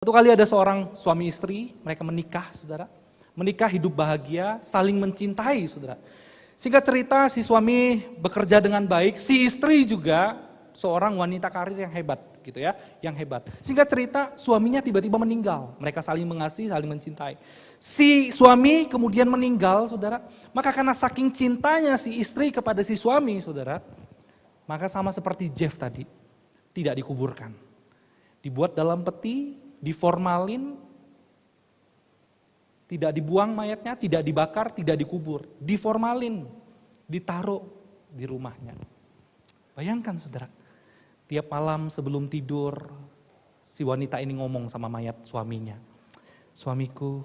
Satu kali ada seorang suami istri, mereka menikah, saudara. Menikah hidup bahagia, saling mencintai, saudara. Singkat cerita, si suami bekerja dengan baik, si istri juga seorang wanita karir yang hebat, gitu ya, yang hebat. Singkat cerita, suaminya tiba-tiba meninggal. Mereka saling mengasihi, saling mencintai. Si suami kemudian meninggal, saudara. Maka karena saking cintanya si istri kepada si suami, saudara, maka sama seperti Jeff tadi, tidak dikuburkan. Dibuat dalam peti, diformalin, tidak dibuang mayatnya, tidak dibakar, tidak dikubur, diformalin, ditaruh di rumahnya. Bayangkan saudara, tiap malam sebelum tidur, si wanita ini ngomong sama mayat suaminya, "Suamiku,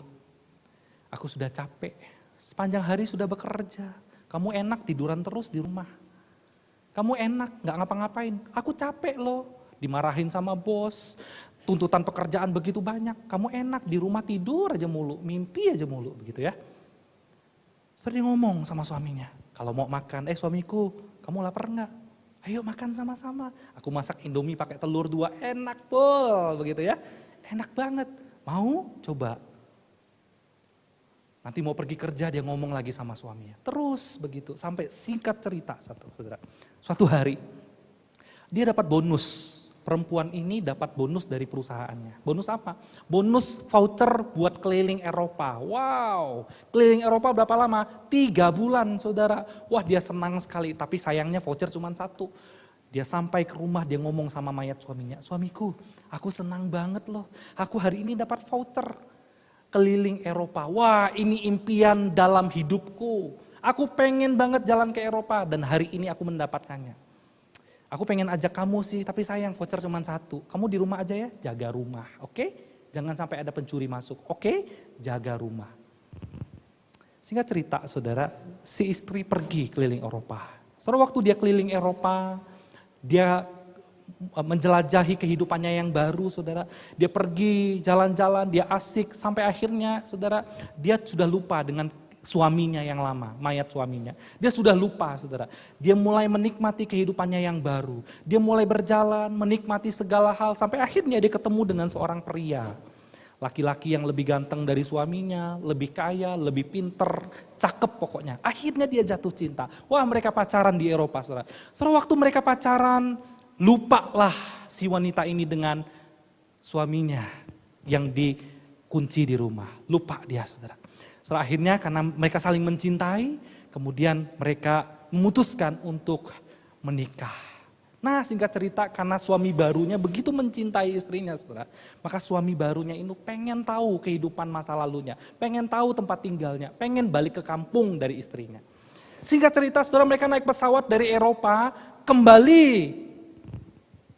aku sudah capek, sepanjang hari sudah bekerja, kamu enak tiduran terus di rumah. Kamu enak, gak ngapa-ngapain, aku capek loh, dimarahin sama bos, tuntutan pekerjaan begitu banyak, kamu enak di rumah tidur aja mulu, mimpi aja mulu," begitu ya. Sering ngomong sama suaminya, kalau mau makan, "Suamiku, kamu lapar enggak? Ayo makan sama-sama. Aku masak Indomie pakai telur 2, enak pol," begitu ya. Enak banget. Mau? Coba. Nanti mau pergi kerja dia ngomong lagi sama suaminya. Terus begitu, sampai singkat cerita saudara. Suatu hari, dia dapat bonus. Perempuan ini dapat bonus dari perusahaannya. Bonus apa? Bonus voucher buat keliling Eropa. Wow, keliling Eropa berapa lama? 3 bulan saudara. Wah dia senang sekali, tapi sayangnya voucher cuma 1. Dia sampai ke rumah, dia ngomong sama mayat suaminya, "Suamiku, aku senang banget loh. Aku hari ini dapat voucher keliling Eropa. Wah ini impian dalam hidupku. Aku pengen banget jalan ke Eropa dan hari ini aku mendapatkannya. Aku pengen ajak kamu sih, tapi sayang voucher cuma 1. Kamu di rumah aja ya, jaga rumah, oke? Jangan sampai ada pencuri masuk, oke? Jaga rumah." Singkat cerita saudara, si istri pergi keliling Eropa. Saudara, waktu dia keliling Eropa, dia menjelajahi kehidupannya yang baru saudara. Dia pergi jalan-jalan, dia asik, sampai akhirnya saudara, dia sudah lupa dengan suaminya yang lama, mayat suaminya. Dia sudah lupa saudara. Dia mulai menikmati kehidupannya yang baru. Dia mulai berjalan, menikmati segala hal. Sampai akhirnya dia ketemu dengan seorang pria. Laki-laki yang lebih ganteng dari suaminya, lebih kaya, lebih pinter, cakep pokoknya. Akhirnya dia jatuh cinta. Wah mereka pacaran di Eropa saudara. Saudara, waktu mereka pacaran, lupalah si wanita ini dengan suaminya yang dikunci di rumah. Lupa dia saudara. Setelah akhirnya karena mereka saling mencintai, kemudian mereka memutuskan untuk menikah. Nah singkat cerita karena suami barunya begitu mencintai istrinya saudara, maka suami barunya ini pengen tahu kehidupan masa lalunya, pengen tahu tempat tinggalnya, pengen balik ke kampung dari istrinya. Singkat cerita saudara, mereka naik pesawat dari Eropa kembali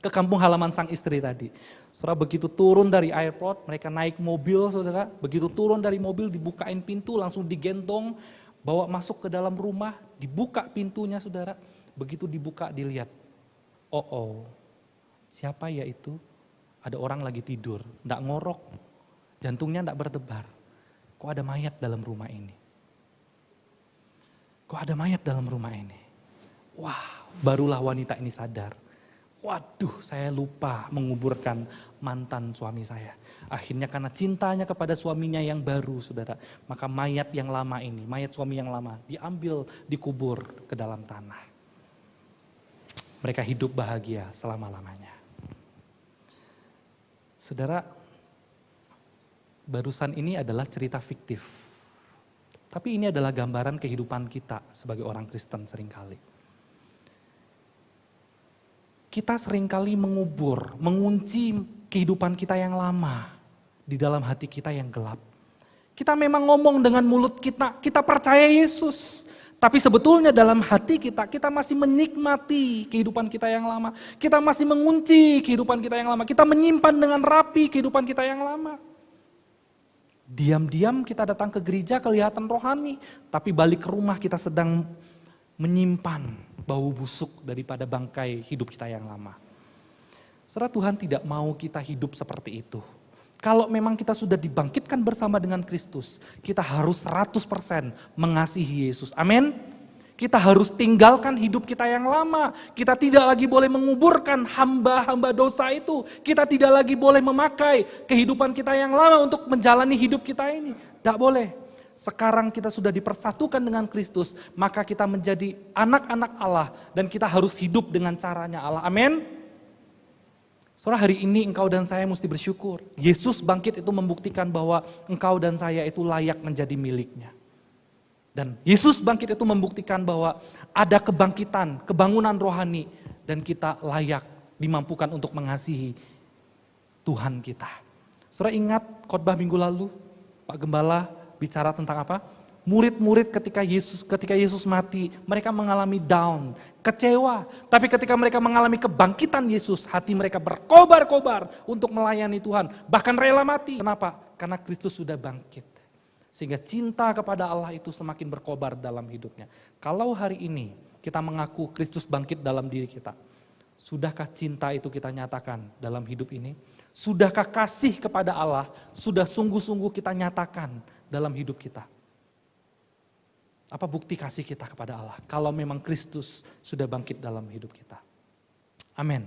ke kampung halaman sang istri tadi. Saudara, begitu turun dari airport, mereka naik mobil saudara, begitu turun dari mobil dibukain pintu, langsung digendong, bawa masuk ke dalam rumah, dibuka pintunya saudara, begitu dibuka dilihat, oh, siapa ya itu? Ada orang lagi tidur, enggak ngorok, jantungnya enggak berdebar, kok ada mayat dalam rumah ini? Kok ada mayat dalam rumah ini? Wah, barulah wanita ini sadar. Waduh, saya lupa menguburkan mantan suami saya. Akhirnya karena cintanya kepada suaminya yang baru, saudara, maka mayat yang lama ini, mayat suami yang lama, diambil, dikubur ke dalam tanah. Mereka hidup bahagia selama-lamanya. Saudara, barusan ini adalah cerita fiktif. Tapi ini adalah gambaran kehidupan kita sebagai orang Kristen seringkali. Kita seringkali mengubur, mengunci kehidupan kita yang lama di dalam hati kita yang gelap. Kita memang ngomong dengan mulut kita, kita percaya Yesus. Tapi sebetulnya dalam hati kita masih menikmati kehidupan kita yang lama. Kita masih mengunci kehidupan kita yang lama. Kita menyimpan dengan rapi kehidupan kita yang lama. Diam-diam kita datang ke gereja kelihatan rohani. Tapi balik ke rumah kita sedang menyimpan bau busuk daripada bangkai hidup kita yang lama. Saudara, Tuhan tidak mau kita hidup seperti itu. Kalau memang kita sudah dibangkitkan bersama dengan Kristus, kita harus 100% mengasihi Yesus. Amin. Kita harus tinggalkan hidup kita yang lama. Kita tidak lagi boleh menguburkan hamba-hamba dosa itu. Kita tidak lagi boleh memakai kehidupan kita yang lama untuk menjalani hidup kita ini. Tidak boleh. Sekarang kita sudah dipersatukan dengan Kristus, maka kita menjadi anak-anak Allah dan kita harus hidup dengan caranya Allah. Amin. Saudara, hari ini engkau dan saya mesti bersyukur. Yesus bangkit itu membuktikan bahwa engkau dan saya itu layak menjadi miliknya. Dan Yesus bangkit itu membuktikan bahwa ada kebangkitan, kebangunan rohani, dan kita layak dimampukan untuk mengasihi Tuhan kita. Saudara ingat khotbah minggu lalu, Pak Gembala bicara tentang apa? Murid-murid ketika Yesus mati, mereka mengalami down, kecewa. Tapi ketika mereka mengalami kebangkitan Yesus, hati mereka berkobar-kobar untuk melayani Tuhan. Bahkan rela mati. Kenapa? Karena Kristus sudah bangkit. Sehingga cinta kepada Allah itu semakin berkobar dalam hidupnya. Kalau hari ini kita mengaku Kristus bangkit dalam diri kita, sudahkah cinta itu kita nyatakan dalam hidup ini? Sudahkah kasih kepada Allah sudah sungguh-sungguh kita nyatakan dalam hidup kita? Apa bukti kasih kita kepada Allah? Kalau memang Kristus sudah bangkit dalam hidup kita. Amin.